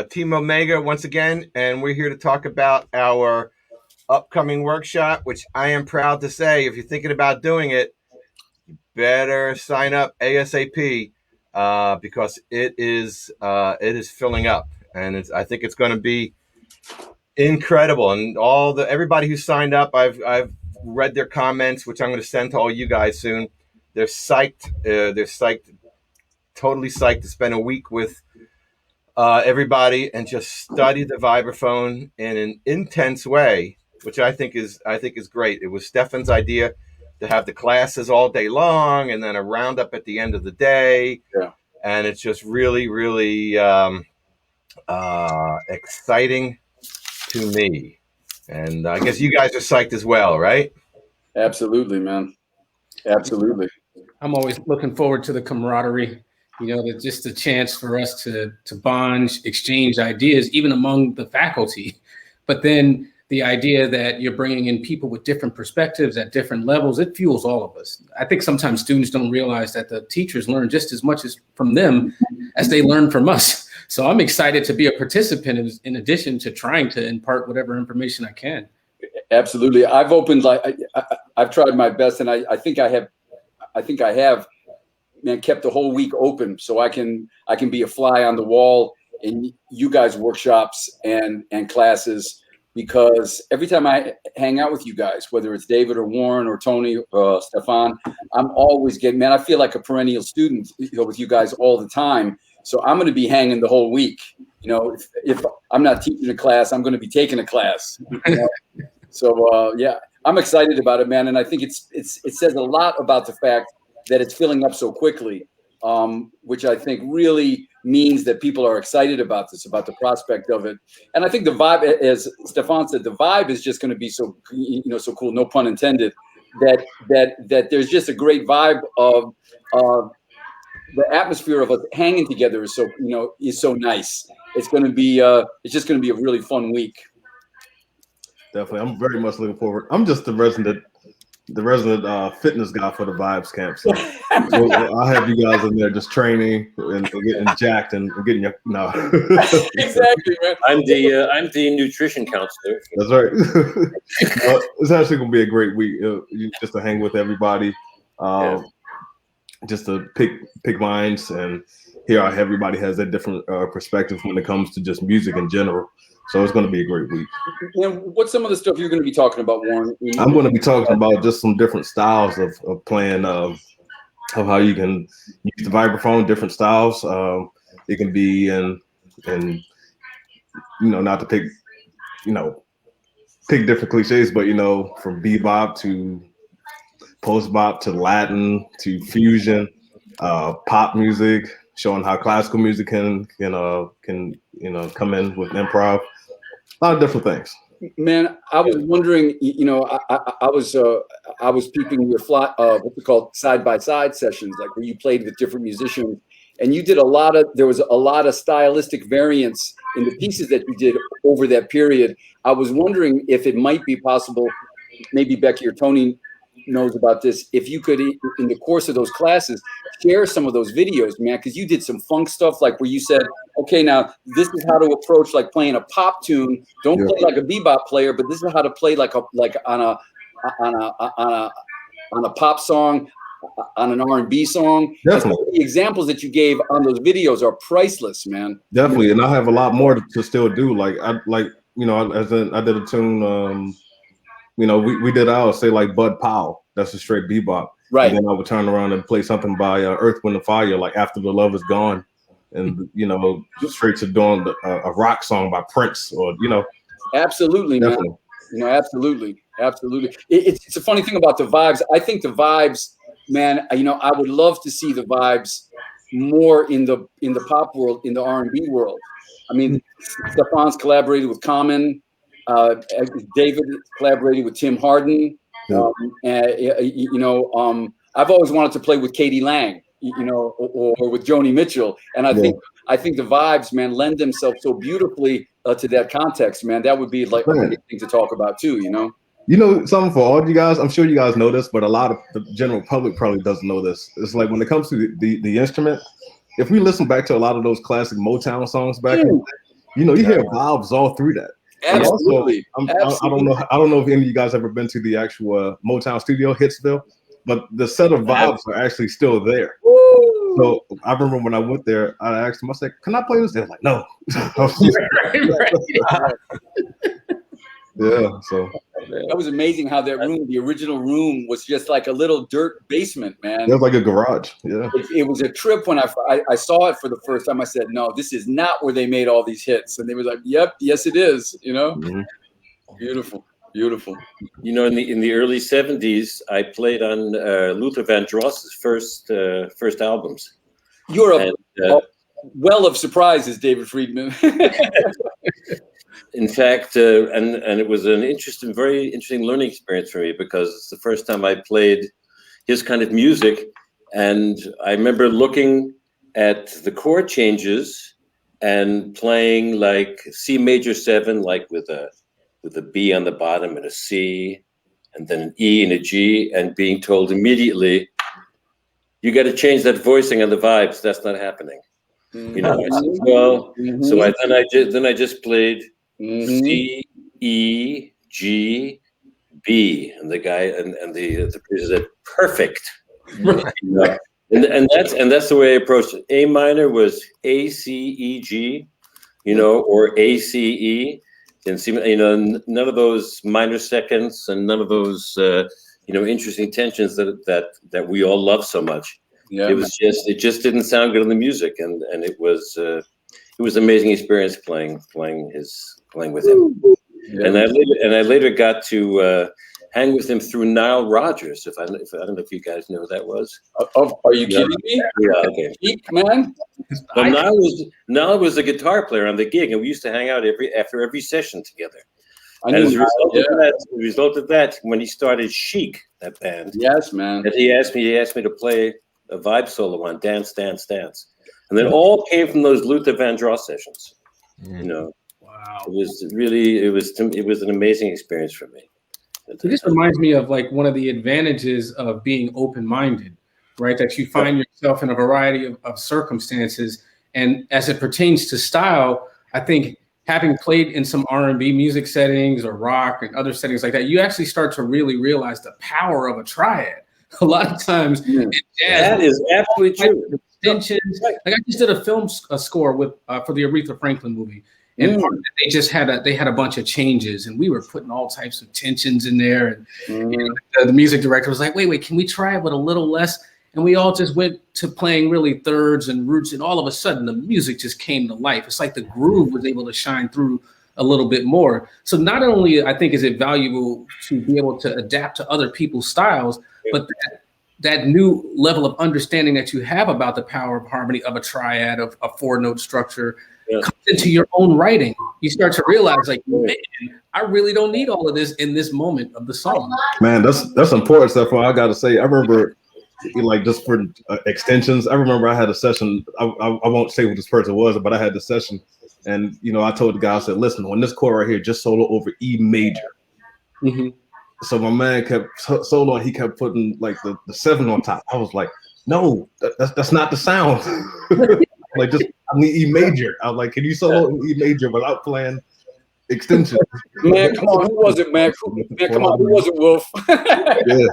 Team Omega once again, and we're here to talk about our upcoming workshop, which I am proud to say, if you're thinking about doing it, better sign up ASAP because it is filling up, and I think it's going to be incredible. And everybody who signed up, I've read their comments, which I'm going to send to all you guys soon. They're psyched. They're psyched, totally psyched to spend a week with everybody and just study the vibraphone in an intense way, which I think is great. It was Stefan's idea to have the classes all day long and then a roundup at the end of the day. Yeah. And it's just really, really exciting to me. And I guess you guys are psyched as well, right? Absolutely, man. Absolutely. I'm always looking forward to the camaraderie. Just a chance for us to bond, exchange ideas, even among the faculty. But then the idea that you're bringing in people with different perspectives at different levels, it fuels all of us. I think sometimes students don't realize that the teachers learn just as much as from them as they learn from us. So I'm excited to be a participant in addition to trying to impart whatever information I can. Absolutely. I've opened, I've tried my best, and I think I have, man, kept the whole week open so I can be a fly on the wall in you guys' workshops and classes, because every time I hang out with you guys, whether it's David or Warren or Tony or Stefan, I'm always man, I feel like a perennial student with you guys all the time. So I'm going to be hanging the whole week. If I'm not teaching a class, I'm going to be taking a class. So yeah, I'm excited about it, man. And I think it says a lot about the fact that it's filling up so quickly, which I think really means that people are excited about this, about the prospect of it. And I think the vibe, as Stefan said, the vibe is just going to be so cool, no pun intended, that there's just a great vibe of the atmosphere of us hanging together is so nice. It's going to be, it's just going to be a really fun week. Definitely. I'm very much looking forward. I'm just the resident fitness guy for the Vibes Camp. So I'll have you guys in there just training and getting jacked and getting your Exactly, man. I'm the nutrition counselor. That's right. It's actually gonna be a great week just to hang with everybody, just to pick minds and hear how everybody has a different perspective when it comes to just music in general. So it's going to be a great week. And what's some of the stuff you're going to be talking about, Warren? I'm going to be talking about just some different styles of playing, of how you can use the vibraphone, different styles. It can be in not to pick different cliches, but from bebop to post bop to Latin to fusion, pop music, showing how classical music can come in with improv. A lot of different things. Man, I was wondering, I was peeping your what's it called, side by side sessions, like where you played with different musicians, and you did there was a lot of stylistic variance in the pieces that you did over that period. I was wondering if it might be possible, maybe Becky or Tony knows about this, if you could, in the course of those classes, share some of those videos, man, because you did some funk stuff, like where you said, okay, now this is how to approach like playing a pop tune. Don't play like a bebop player, but this is how to play like on a pop song, on an R&B song. Definitely. The examples that you gave on those videos are priceless, man. Definitely, and I have a lot more to still do. I did a tune. We did ours, say like Bud Powell. That's a straight bebop. Right. And then I would turn around and play something by Earth, Wind, and Fire, like After the Love Is Gone. And, straight to doing a rock song by Prince or. Absolutely, definitely. Man. Absolutely. Absolutely. It's a funny thing about the vibes. I think the vibes, man, I would love to see the vibes more in the pop world, in the R&B world. I mean, Stefan's collaborated with Common. David collaborated with Tim Hardin. I've always wanted to play with Katie Lang, or with Joni Mitchell. And I think the vibes, man, lend themselves so beautifully to that context, man. That would be like a great thing to talk about too, Something for all you guys, I'm sure you guys know this, but a lot of the general public probably doesn't know this. It's like when it comes to the instrument, if we listen back to a lot of those classic Motown songs back in, you hear vibes all through that. Absolutely. Also, I don't know if any of you guys ever been to the actual Motown studio, Hitsville, but the set of vibes are actually still there. Woo! So I remember when I went there, I asked them, I said, "Can I play this?" They were like, "No." Yeah, so That was amazing how that room, the original room, was just like a little dirt basement, man. it was like a garage. Yeah, It was a trip when I saw it for the first time. I said, "No, this is not where they made all these hits." And they were like, "Yep, yes, it is." Mhm. Beautiful, beautiful. You know, in the early '70s, I played on Luther Vandross's first albums. You're a And, well of surprises, David Friedman. in fact, and it was an very interesting learning experience for me, because it's the first time I played his kind of music, and I remember looking at the chord changes and playing like C major 7, like with a B on the bottom and a C, and then an E and a G, and being told immediately, "You got to change that voicing on the vibes. That's not happening." You know. I said, well, so I just played C, E, G, B, and the guy and the producer said, "Perfect." You know? and that's the way I approached it. A minor was A, C, E, G, or A, C, E. And see, none of those minor seconds and none of those interesting tensions that we all love so much. Yeah, it just didn't sound good in the music, and it was an amazing experience playing with him. Yeah. And I later got to hang with him through Nile Rodgers. I don't know if you guys know who that was. Are you kidding me? Yeah, okay. Man. Well, Nile was a guitar player on the gig, and we used to hang out after every session together. And as a result of that, when he started Chic, that band, yes, man, and he asked me to play a vibe solo on Dance, Dance, Dance, and then all came from those Luther Vandross sessions. Wow. It was an amazing experience for me. This reminds me of like one of the advantages of being open-minded, right? That you find yourself in a variety of circumstances. And as it pertains to style, I think having played in some R&B music settings or rock and other settings like that, you actually start to really realize the power of a triad. A lot of times in jazz, that is absolutely true. Extensions. Like I just did a film score for the Aretha Franklin movie. And part of it, they had a bunch of changes, and we were putting all types of tensions in there. And the music director was like, wait, can we try it with a little less? And we all just went to playing really thirds and roots, and all of a sudden the music just came to life. It's like the groove was able to shine through a little bit more. So not only, I think, is it valuable to be able to adapt to other people's styles, but that new level of understanding that you have about the power of harmony, of a triad, of a 4-note structure, comes into your own writing. You start to realize, like, man, I really don't need all of this in this moment of the song. Man, that's important stuff. I got to say, I remember, like, just for extensions, I remember I had a session. I won't say who this person was, but I had the session, and I told the guy, I said, "Listen, on this chord right here, just solo over E major." So my man kept soloing. He kept putting like the 7 on top. I was like, "No, that's not the sound." Like, just I need E major. I was like, "Can you solo in E major without playing extension?" Man, come on, who was it, man? Come on, who was it, Wolf? Yeah.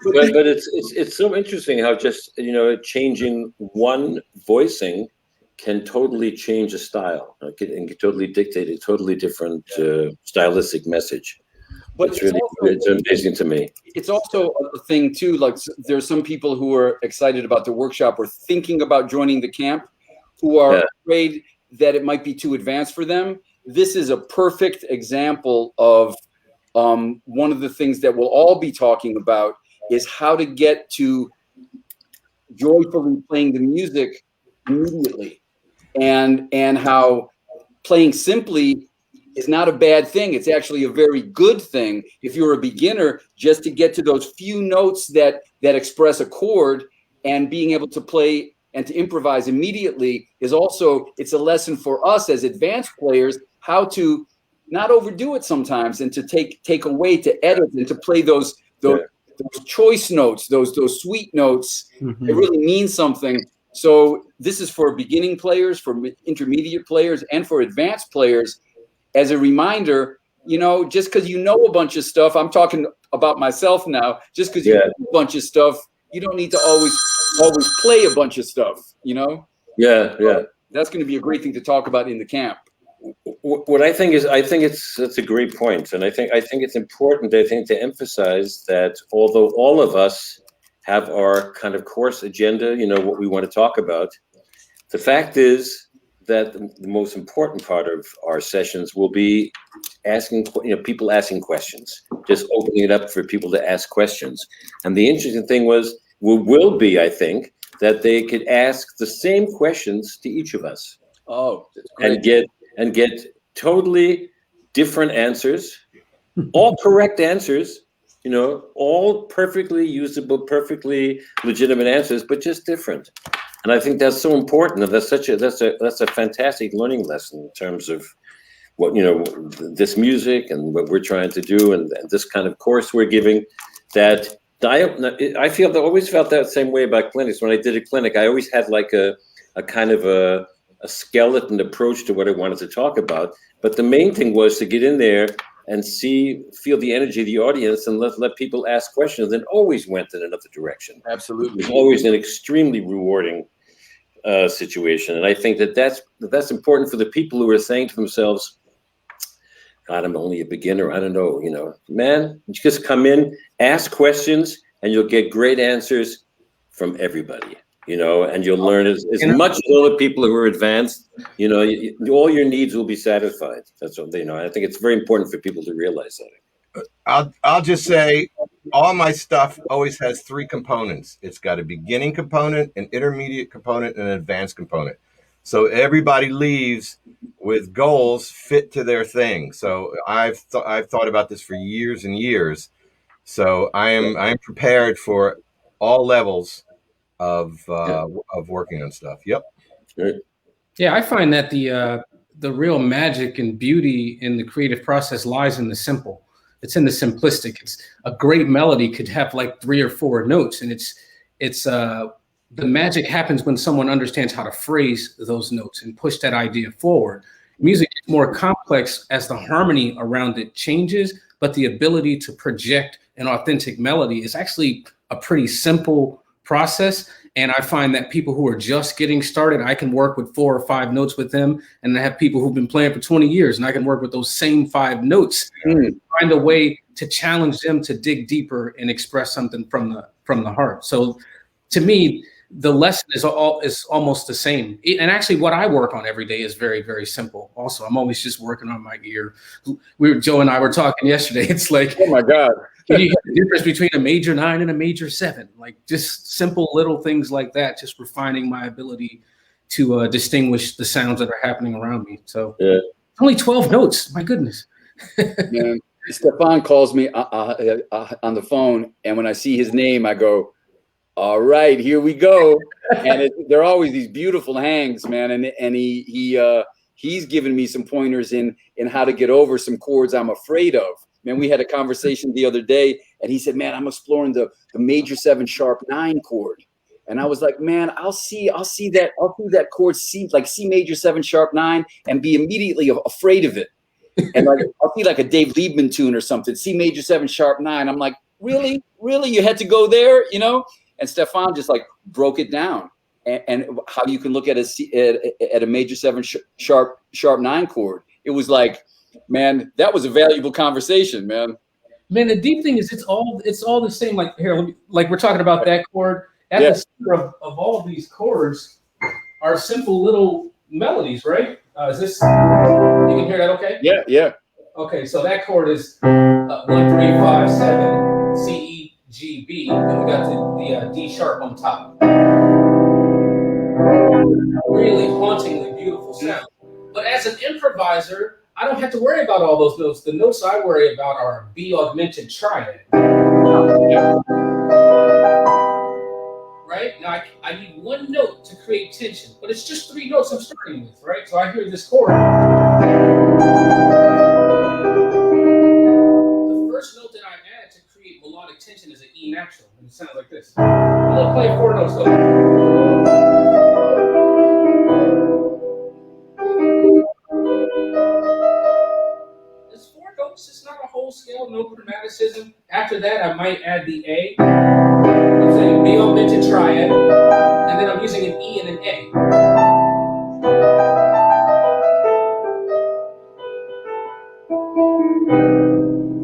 But it's so interesting how just changing one voicing can totally change a style, and can totally dictate a totally different stylistic message. But it's amazing to me. It's also a thing too. Like, there's some people who are excited about the workshop or thinking about joining the camp, who are afraid that it might be too advanced for them. This is a perfect example of one of the things that we'll all be talking about is how to get to joyfully playing the music immediately, and how playing simply is not a bad thing. It's actually a very good thing if you're a beginner, just to get to those few notes that express a chord, and being able to play and to improvise immediately is also, it's a lesson for us as advanced players, how to not overdo it sometimes, and to take away, to edit, and to play those choice notes, those sweet notes. It really means something. So this is for beginning players, for intermediate players, and for advanced players. As a reminder, just because you know a bunch of stuff, I'm talking about myself now, just because you know a bunch of stuff, you don't need to always play a bunch of stuff, Yeah. That's going to be a great thing to talk about in the camp. What I think is, that's a great point, and I think it's important, to emphasize that although all of us have our kind of course agenda, what we want to talk about, the fact is that the most important part of our sessions will be people asking questions, just opening it up for people to ask questions. And the interesting thing will be, I think, that they could ask the same questions to each of us. Oh, that's great. And get totally different answers, all correct answers, all perfectly usable, perfectly legitimate answers, but just different. And I think that's so important, and that's a fantastic learning lesson in terms of what this music and what we're trying to do, and this kind of course we're giving. That I feel, I always felt that same way about clinics. When I did a clinic, I always had like a kind of a skeleton approach to what I wanted to talk about. But the main thing was to get in there and feel the energy of the audience, and let people ask questions, and always went in another direction. Absolutely. It was always an extremely rewarding situation. And I think that's important for the people who are saying to themselves, God, I'm only a beginner, I don't know, man, you just come in, ask questions, and you'll get great answers from everybody. And you'll learn as much as other people who are advanced, all your needs will be satisfied. That's what I think it's very important for people to realize that. I'll just say all my stuff always has three components. It's got a beginning component, an intermediate component, and an advanced component. So everybody leaves with goals fit to their thing. So I've thought about this for years and years. So I am prepared for all levels of working on stuff. Yep. Yeah, I find that the real magic and beauty in the creative process lies in the simple. It's in the simplistic. It's a great melody could have like 3 or 4 notes, and it's the magic happens when someone understands how to phrase those notes and push that idea forward. Music is more complex as the harmony around it changes, but the ability to project an authentic melody is actually a pretty simple process. And I find that people who are just getting started, I can work with 4 or 5 notes with them. And I have people who've been playing for 20 years, and I can work with those same 5 notes, find a way to challenge them to dig deeper and express something from the heart. So to me, the lesson is almost the same. And actually what I work on every day is very, very simple. Also, I'm always just working on my ear. Joe and I were talking yesterday. It's like, oh my God. You hear the difference between a major 9 and a major 7, like just simple little things like that, just refining my ability to distinguish the sounds that are happening around me. So only 12 notes, my goodness. Man, Stefan calls me on the phone, and when I see his name, I go, all right, here we go. And they're always these beautiful hangs, man. And he's given me some pointers in how to get over some chords I'm afraid of. Man, we had a conversation the other day, and he said, man, I'm exploring the major 7 sharp 9 chord. And I was like, man, I'll see that chord C major 7 sharp 9 and be immediately afraid of it. And like I'll see like a Dave Liebman tune or something, C major 7 sharp 9. I'm like, really? You had to go there, And Stefan just like broke it down, and how you can look at a major 7 sharp 9 chord. It was like, man, that was a valuable conversation, man. Man, the deep thing is it's all the same. Like here, like we're talking about that chord. At the center of all of these chords are simple little melodies, right? Is this? You can hear that, okay? Yeah. Okay, so that chord is 1, 3, 5, 7, C, E, G, B, and we got the D sharp on top. Really hauntingly beautiful sound. But as an improviser, I don't have to worry about all those notes. The notes I worry about are B augmented triad. Right? Now I need 1 note to create tension, but it's just 3 notes I'm starting with, right? So I hear this chord. The first note that I add to create melodic tension is an E natural, and it sounds like this. I'm gonna play 4 notes though. full scale, no chromaticism. After that, I might add the A. I'm saying B augmented triad, and then I'm using an E and an A.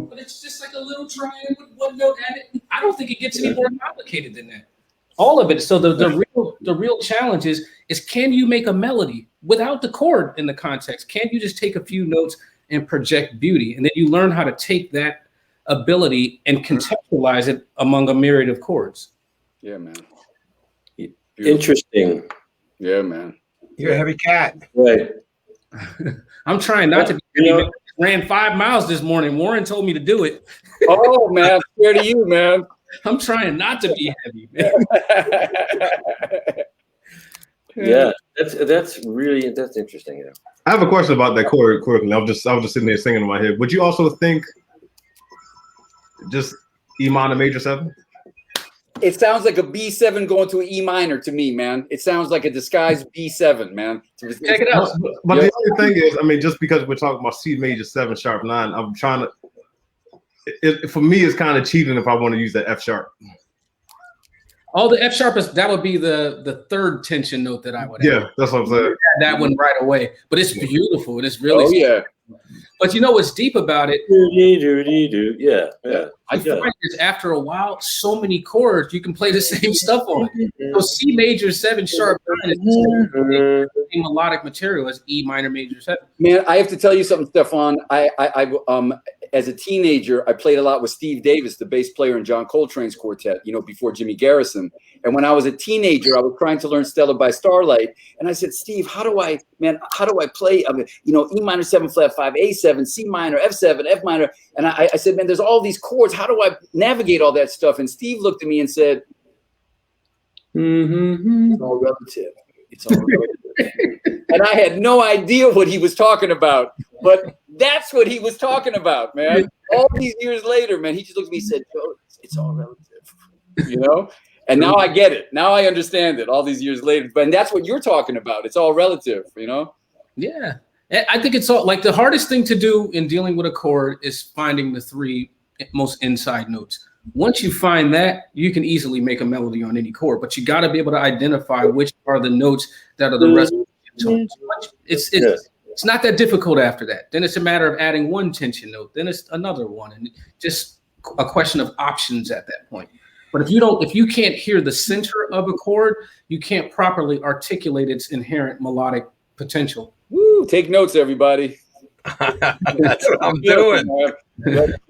But it's just like a little triad with one note added. I don't think it gets any more complicated than that. All of it. So the real challenge is can you make a melody without the chord in the context? Can you just take a few notes and project beauty? And then you learn how to take that ability and contextualize it among a myriad of chords. Yeah, man. Interesting. Yeah, man. You're a heavy cat. Right. I'm trying not to be. You know, Ran 5 miles this morning. Warren told me to do it. Oh, man. I'm scared of you, man. I'm trying not to be heavy, man. yeah, that's interesting. You know. I have a question about that chord. I was just sitting there singing in my head. Would you also think just E minor major 7? It sounds like a B7 going to an E minor to me, man. It sounds like a disguised B7, man. Check it out. But the other thing is, I mean, just because we're talking about C major 7 sharp 9, I'm trying to. For me, it's kind of cheating if I want to use that F sharp. Oh, the F sharp that would be the third tension note that I would add. Yeah, that's what I'm saying. That one right away. But it's beautiful. And it's really. Oh yeah. But you know what's deep about it? Yeah. I find is after a while, so many chords you can play the same stuff on. So C major 7 sharp 9 is the same melodic material as E minor major 7. Man, I have to tell you something, Stefan. I as a teenager, I played a lot with Steve Davis, the bass player in John Coltrane's quartet, before Jimmy Garrison. And when I was a teenager, I was trying to learn Stella by Starlight. And I said, Steve, how do I play, E minor 7 flat 5, A7, C minor, F7, F minor. And I said, man, there's all these chords. How do I navigate all that stuff? And Steve looked at me and said, it's all relative. It's all relative. And I had no idea what he was talking about, but that's what he was talking about, man. All these years later, man, he just looked at me and said, Joe, it's all relative, And now I get it. Now I understand it all these years later. And that's what you're talking about. It's all relative, Yeah. I think it's all like the hardest thing to do in dealing with a chord is finding the 3 most inside notes. Once you find that, you can easily make a melody on any chord, but you got to be able to identify which are the notes that are the resonant tones. It's not that difficult after that. Then it's a matter of adding one tension note. Then it's another one, and just a question of options at that point. But if you can't hear the center of a chord, you can't properly articulate its inherent melodic potential. Woo! Take notes, everybody. That's what I'm doing.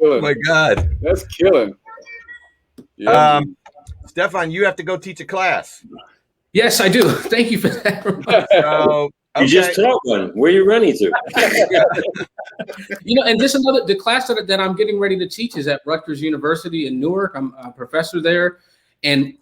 Oh my God, that's killing. Yeah. Stefan, you have to go teach a class. Yes, I do. Thank you for that. So, okay. You just taught one. Where are you running to? And this the class that I'm getting ready to teach is at Rutgers University in Newark. I'm a professor there, and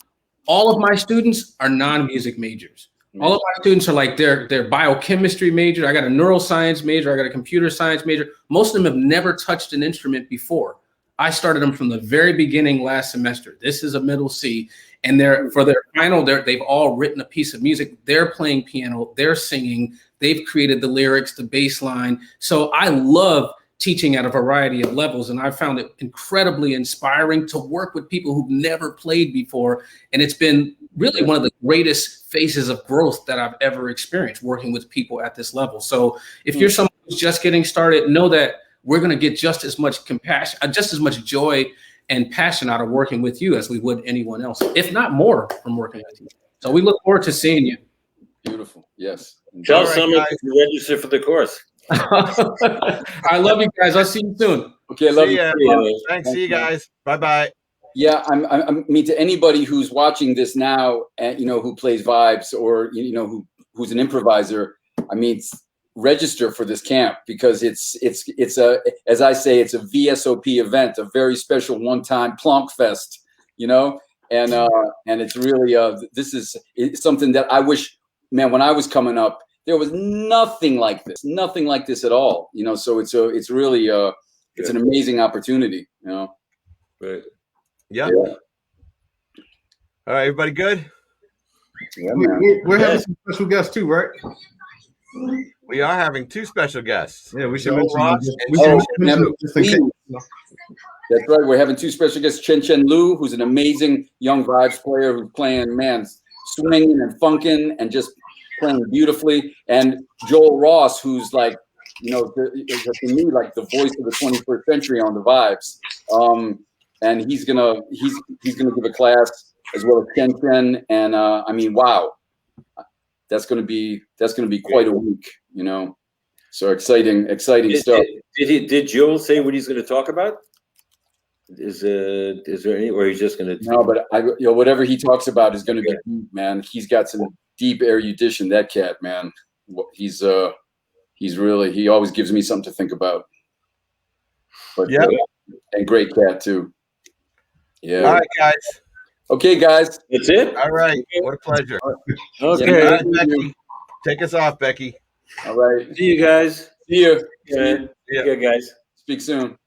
all of my students are non-music majors. All of my students are like they're biochemistry major. I got a neuroscience major. I got a computer science major. Most of them have never touched an instrument before. I started them from the very beginning last semester. This is a middle C, and for their final, they've all written a piece of music. They're playing piano. They're singing. They've created the lyrics, the bass line. So I love teaching at a variety of levels, and I found it incredibly inspiring to work with people who've never played before, and it's been really one of the greatest phases of growth that I've ever experienced working with people at this level. So if you're someone who's just getting started, know that we're going to get just as much compassion, just as much joy and passion out of working with you as we would anyone else, if not more, from working with you. So we look forward to seeing you. Beautiful. Yes. Tell someone to register for the course. I love you guys. I'll see you soon. Okay, I love you. Thanks. See you guys. Bye-bye. Yeah, I mean, to anybody who's watching this now, who plays vibes or who's an improviser, I mean, register for this camp because it's a, as I say, it's a VSOP event, a very special one-time plonk fest, and it's really it's something that I wish, man, when I was coming up, there was nothing like this at all, So it's really it's an amazing opportunity, Right. Yeah. All right, everybody good? Yeah, We're having some special guests too, right? We are having 2 special guests. Yeah, we should Joe mention Ross them. and Just in case. That's right. We're having two special guests, Chen Chen Liu, who's an amazing young vibes player who's playing, man, swinging and funking and just playing beautifully. And Joel Ross, who's like, you know, to me, like the voice of the 21st century on the vibes. And he's gonna give a class as well as Chen Chen. And I mean, wow, that's gonna be quite a week, you know. So exciting stuff. Did Joel say what he's going to talk about? Is there any, or he's just going to? No, but whatever he talks about is going to be deep, man. He's got some deep erudition. That cat, man. He's really, he always gives me something to think about. But yeah, and great cat too. Yeah. All right, guys. Okay, guys. That's it. All right. What a pleasure. Okay. All right, Becky. Take us off, Becky. All right. See you guys. See you. Yeah, guys. Speak soon.